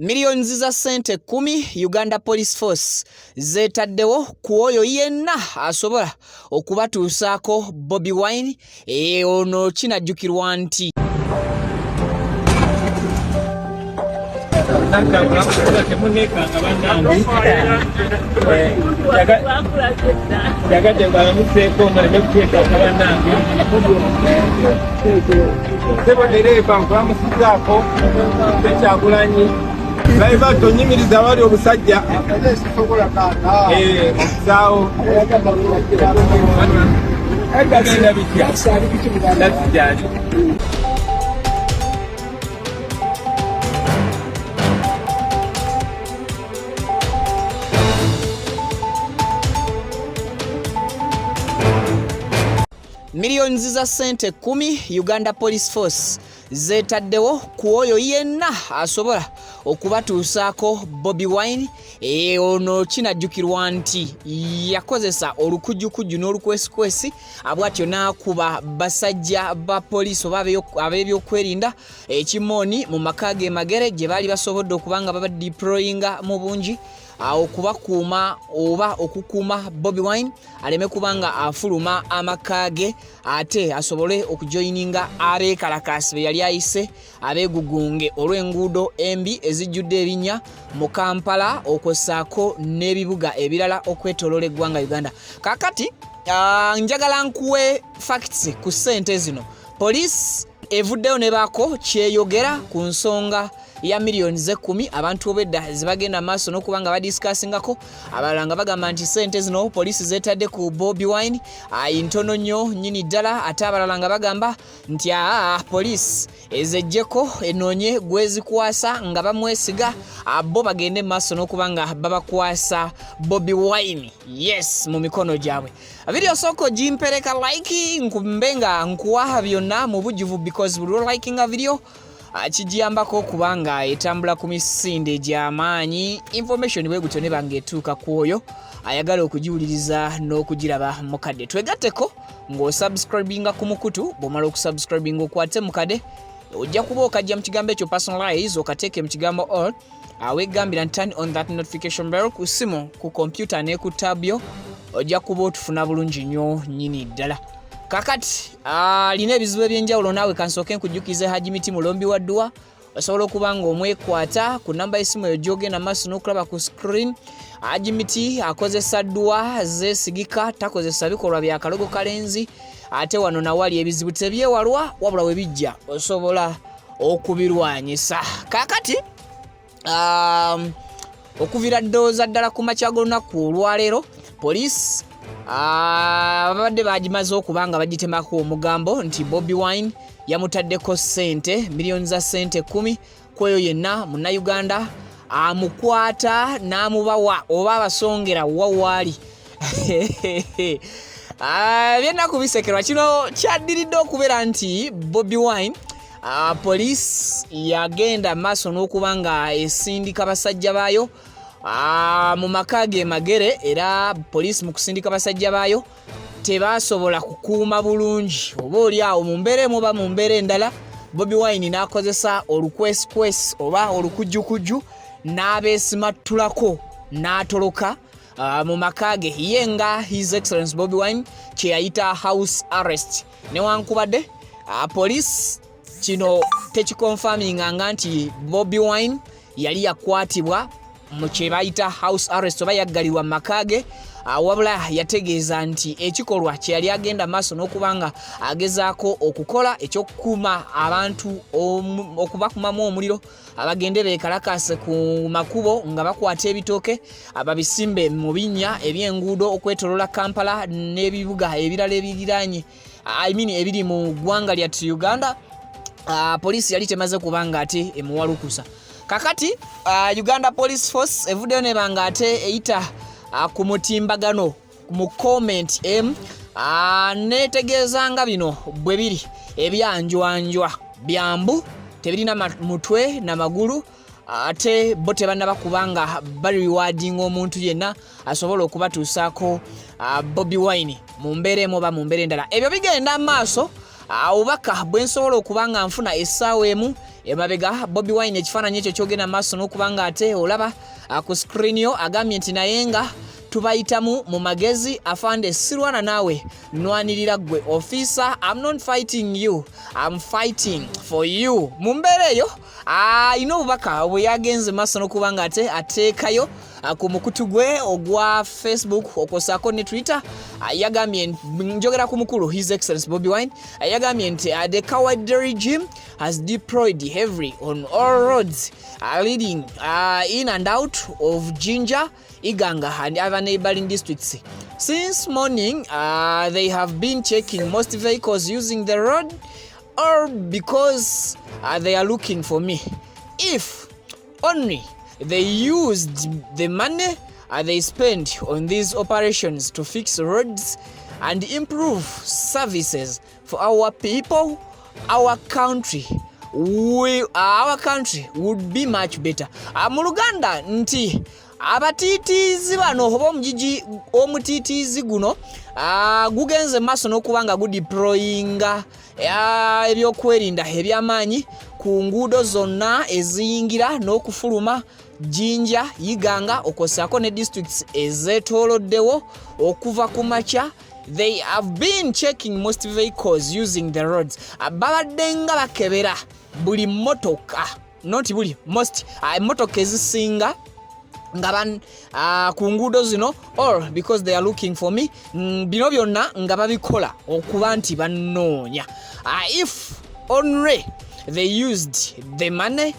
Millions za sente 10 Uganda Police Force zetadewo ku oyo yenna asobola okubatuusaako Bobi Wine ono kinajjukirwa nti Laiva tonyimiriza wali obusajja okusaawo agagenda bitya natijali Millions za sente 10 Uganda Police Force zetadewo ku oyo yenna asobola okubatuusaako Bobi Wine ono kinajjukirwa nti yakozesa olukujjukujju n'olukwesikwesi abwatyo n'akuba basajja ba poliisi oba ab'ebyokwerinda ekimooni mu maka ge magere gye baali basobodde okubanga baba deployinga mu bungi okubakuuma oba okukuuma Bobi Wine aleme kubanga afuluma amaka ge ate asobole okujoyininga abeekalakaasi be yali ayise abeegugunge olw'enguudo embi ezijjudde ebinnya mu Kampala okwosaako n'ebibuga ebirala okwetoloola eggwanga Uganda. Kakati njagala nkuwe facts ku ssente zino. Police evuddeyo ne baako kyeyogera ku nsonga ya millions 10 abantu obedda zibagenda maaso n'okubanga badiscussingako abalala nga bagamba nti ssente zino poliisi zeetadde ku Bobi Wine ntono nnyo nnyini ddala ate abalala nga bagamba nti poliisi ezejjeko enoonye gwezikwasa nga bamwesiga bo bagende maaso n'okubanga babakwasa Bobi Wine yes mu mikono gyabwe. Video soko jimpereka like nkumbenga nkuwa byonna mu bujjuvu because buli liking a video kijiyambako kubanga etambula ku misinde gy'amaanyi information bwegutyo ne bange etuuka ku oyo ayagala okujiwuliriza n'okugiraba mukadde. Twegatteko ng'osubscribinga ku mukutu bw'omala okusubscribinga okwate mukadde ojja kuba okajja mu kigambo ekyo personalize okateeke mu kigambo all weegambira turn on that notification bell ku simu ku computer ne ku tabyo ojja kuba otufuna bulungi nnyo nnyini ddala. Kakati alina ebizibu ebyenjawulo naawe kansooke nkujjukize Hajimiti mulombi wa dduwa osobola okubanga omwekwata ku namba y'essimu eyo gy'ogenda maaso n'okulaba ku screen. Hajimiti akozesa dduwa zeesigika takozesa bikolwa bya kalogo kalenzi ate wano nawali ebizibu tebyewalwa wabula we bijja osobola okubirwanyisa. Kakati okuvira ddooza ddala ku makya g'olunaku olwaleero poliisi babadde bagimaze okubanga bagitemako omugambo nti Bobi Wine yamutaddeko ssente millions za sente 10 kweyo yenna munnayuganda amukwata n'amubawa oba abasongera wawaali byennaku bisekerwa kino kyaddiridde okubeera nti Bobi Wine poliisi yagenda maaso n'okubanga esindika basajja baayo mu maka ge magere era poliisi mu kusindika basajja baayo tebasobola kukuuma bulungi oba oli awo mu mbeera emu oba mu mbeera endala. Bobi Wine n'akozesa olukwesikwesi oba olukujjukujju n'abeesimattulako n'atoloka mu maka ge ye nga His Excellency Bobi Wine kye yayita house arrest newankubadde poliisi kino tekikonfaminga nti Bobi Wine yali yakwatibwa mu kye bayita house arrest oba yaggalirwa maka ge wabula yategeeza nti ekikolwa kye yali agenda maaso n'okubanga agezaako okukola ekyokukuuma abantu okubakumamu omuliro abagende beekalakase ku makubo nga bakwata ebitooke ababisimbe mu binnya eby'enguudo okwetoloola Kampala n'ebibuga ebirala ebiriraanye ebiri mu ggwanga lyattu Uganda. Poliisi yali temaze kubanga ate emuwalukusa. Kakati Uganda Police Force evuddeyo ne banga ate eyita ku mutimbagano mu comment netegeezanga bino bwe biri ebyanjwanjwa byambu tebirina mutwe na magulu ate bo tebannaba kubanga bali rewarding omuntu yenna asobola okubatuusaako Bobi Wine mu mbeera emu oba mu mbeera endala. Ebyo bigenda maaso obubaka bwe nsobola okubanga nfuna essaawa emu emabega Bobi Wine ekifaananyi ekyo kyogenda maaso n'okubanga ate olaba ku screen yo agambye nti naye nga tubayitamu mu magezi afande sirwana naawe nwanirira gwe officer. I'm not fighting you, I'm fighting for you. mu mbeera eyo ino obubaka bwe yagenze maaso n'okubanga ate ateekayo ku mukutu gwe ogwa Facebook okwosaako ne Twitter. Yagambye njogera ku mukulu His Excellency Bobi Wine yagambye nti the coward regime has deployed heavily on all roads leading in and out of Jinja, Iganga and other neighboring districts. Since morning, they have been checking most vehicles using the road, or because they are looking for me. If only they used the money they spent on these operations to fix roads and improve services for our people, our country would be much better. Mu Luganda nti abatiitiizi bano oba omugigi omutiitiizi guno gugenze maaso n'okubanga gudeployinga ebyokwerinda ebyamaanyi ku nguudo zonna eziyingira n'okufuluma Jinja, Iganga okwosaako ne districts ezeetooloddewo okuva ku makya. They have been checking most vehicles using the roads. Babadde nga bakebera buli motoka, not buli, most motoka ezisinga nga ku nguudo zino, or because they are looking for me. Bino byonna nga babikola okuba nti bannoonya. If only they used the money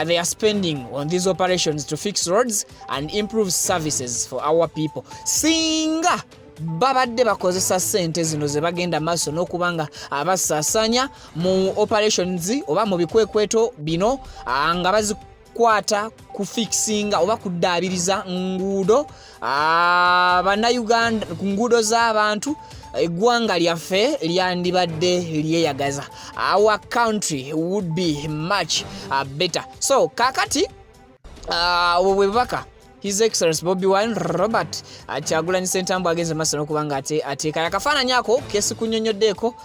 they are spending on these operations to fix roads and improve services for our people. Singa babadde bakozesa sente zino ze bagenda maaso n'okubanga abasaasanya mu operations oba mu bikwekweto bino nga bazikwata ku fixinga oba kuddaabiriza nguudo bannayuganda ku nguudo z'abantu, eggwanga lyaffe lyandibadde lyeyagaza. Our country would be much better. So kakati bwebaka His Excellency Bobi Wine Robert Kyagulanyi Ssentamu agenze maaso n'okubanga ateeka akafaananyi ako kesi kunnyonnyoddeeko.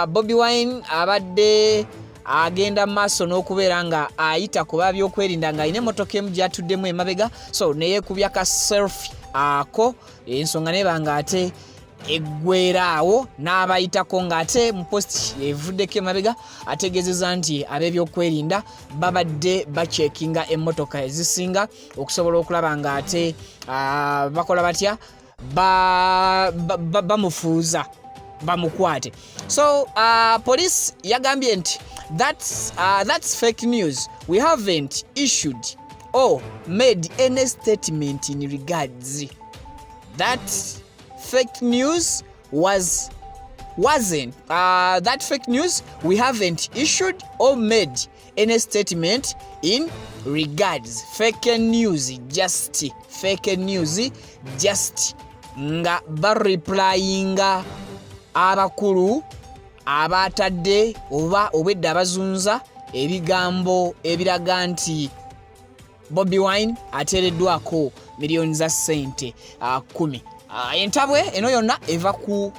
Bobi Wine abadde agenda maaso n'okubeera nga ayita ku babyokwerinda ng'alina emmotoka emu gy'atuddemu emabega, so neyeekubya ka selfie ako, ensonga neba nga ate eggweeraawo n'abayitako ng'ate mu post evuddeko emabega ategeezezza nti ab'ebyokwerinda babadde bacekinga emmotoka ezisinga okusobola okulaba ng'ate bakola batya bamufuuza bamukwate. So police yagambye nti that's fake news. We haven't issued or made any statement in regards. That fake news wasn't that fake news. We haven't issued or made any statement in regards. Fake news just nga bareplyinga abakulu abatadde oba obwedda abazunza ebigambo ebiraga nti Bobi Wine ateereddwako miliyoni za ssente 10. Entabwe eno yonna eva ku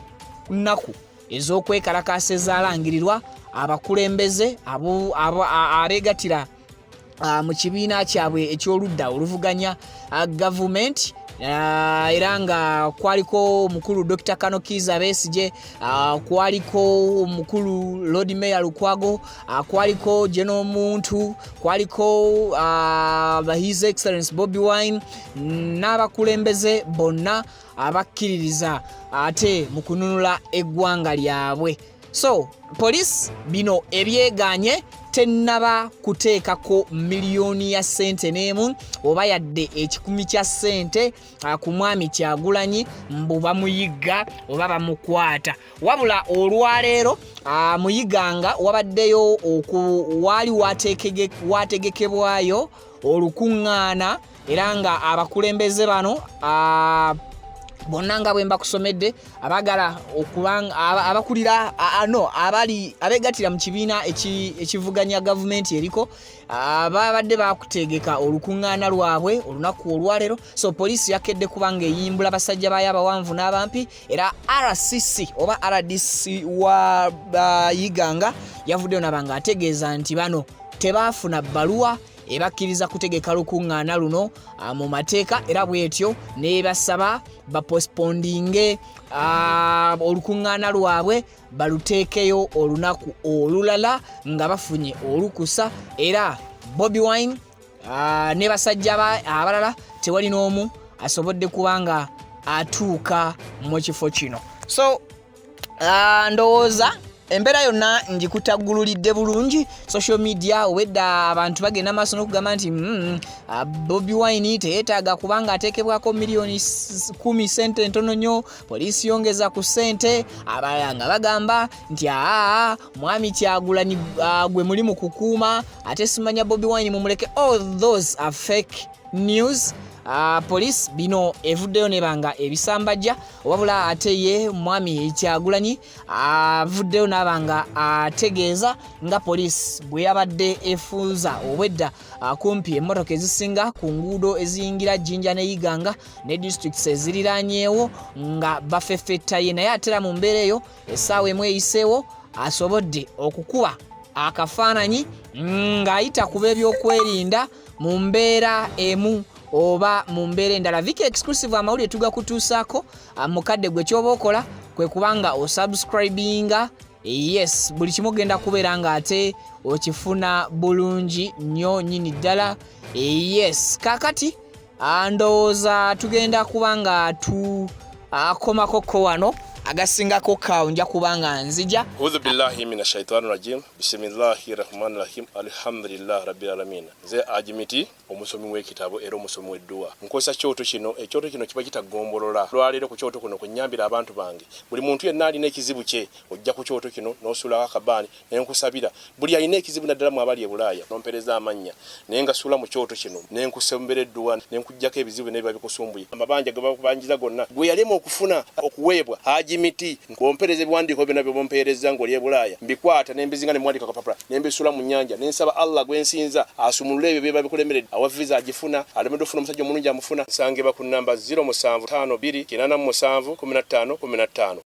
nnaku ez'okwekalakaasa ezaalangirirwa abakulembeze abeegattira mu kibiina kyabwe eky'oludda oluvuganya gavumenti. Era nga kwaliko omukulu Dr. Kano Kiza Besigye, kwaliko omukulu Lord Mayor Lukwago, kwaliko General Muntu, kwaliko His Excellency Bobi Wine n'abakulembeze bonna abakkiririza ate mu kununula eggwanga lyabwe. So police bino ebyeganye tennaba kuteekako miliyoni ya ssente n'emu oba yadde ekikumi kya ssente ku mwami Kyagulanyi mbu bamuyigga oba bamukwata. Wabula olwaleero muyiganga wabaddeyo waali wategekebwayo olukuŋŋaana era nga abakulembeze bano bonna nga bwe mbakusomedde abagala okubanga abakulira abali abegatira mu kibiina ekivuganya gavumenti eriko babadde bakutegeka olukuŋŋaana lwabwe olunaku olwaleero. So poliisi yakedde kubanga eyimbula basajja bayo abawanvu n'abampi, era RCC oba RDC wa Yiganga yavuddeyo nabanga ategeeza nti bano tebaafuna bbaluwa ebakkiriza kutegeka lukuŋŋaana luno mu mateeka, era bwetyo ne basaba bapostpondinge olukuŋŋaana lwabwe baluteekeyo olunaku olulala nga bafunye olukusa. Era Bobi Wine ne basajja abalala tewali n'omu asobodde kubanga atuuka mu kifo kino. So ndowooza embeera yonna ngikutaggululidde bulungi. Social media obwedda abantu bagenda maaso n'okugamba nti Bobi Wine teyeetaaga kubanga ateekebwako miliyoni 10 sente ntono nnyo, poliisi yongeza ku sente, abalala nga bagamba nti mwami Kyagulanyi gwe muli mu kukuuma ate simanya Bobi Wine mumuleke. All those are fake news. Police bino evuddeyo nebanga ebisambajja, wabula ate ye mwami Kyagulanyi avuddeyo nabanga ategeeza nga police bwe yabadde efuuza obwedda kumpi emmotoka ezisinga ku nguudo eziyingira Jinja ne Yiganga ne districts eziriraanyeewo nga bafeffettaye, naye atera mu mbeera eyo essaawa emu eyiseewo asobodde okukuba akafaananyi ng'ayita kuba ebyokwerinda mu mbeera emu oba mu mbeera endala. Viki exclusive amawulire tugakutuusaako. Mukadde gwe kyoba okola kwe kubanga osubscribinga, yes, buli kimu genda kubeera nga ate okifuna bulungi nnyo nyini ddala. Yes, kakati ndowooza tugenda kubanga tukomako wano agasingako kawo nja kubanga nzija. Udhu billahi mina shaitani rajim. Bismillahi rahmani rahim. Alhamdulillah rabbil alamin. Nze Ajimiti omusomi w'ekitabo era omusomi w'edduwa. Nkozesa kyoto kino, ekyoto kino kiba kitagombolola. Lwaleero ku kyoto kuno kunnyambira abantu bange. Buli muntu yenna alina ekizibu kye ojja ku kyoto kino n'osuula akabaani ne nkusabira. Buli alina ekizibu naddala mu abali e Bulaaya n'ompereza amannya naye nga suula mu kyoto kino ne nkusembera edduwa ne nkuggyako ebizibu ne biba bikusumbuye. Amabanja ge bakubanjiza gonna gwe yalema okufuna okuweebwa Ajimiti nkompereza ebiwandiiko byonna bye bompereza ng'oli e Bulaaya mbikwata ne mbizinga ne mwandika kapapula ne mbisuula mu nnyanja ne nsaba Allah gwe nsinza asumulule ebyo bye babikulemeredde awa visa agifuna alemedde ofuna omusajja omulungi amufuna. Nsangibwa ku nnamba 0752 887 15 15.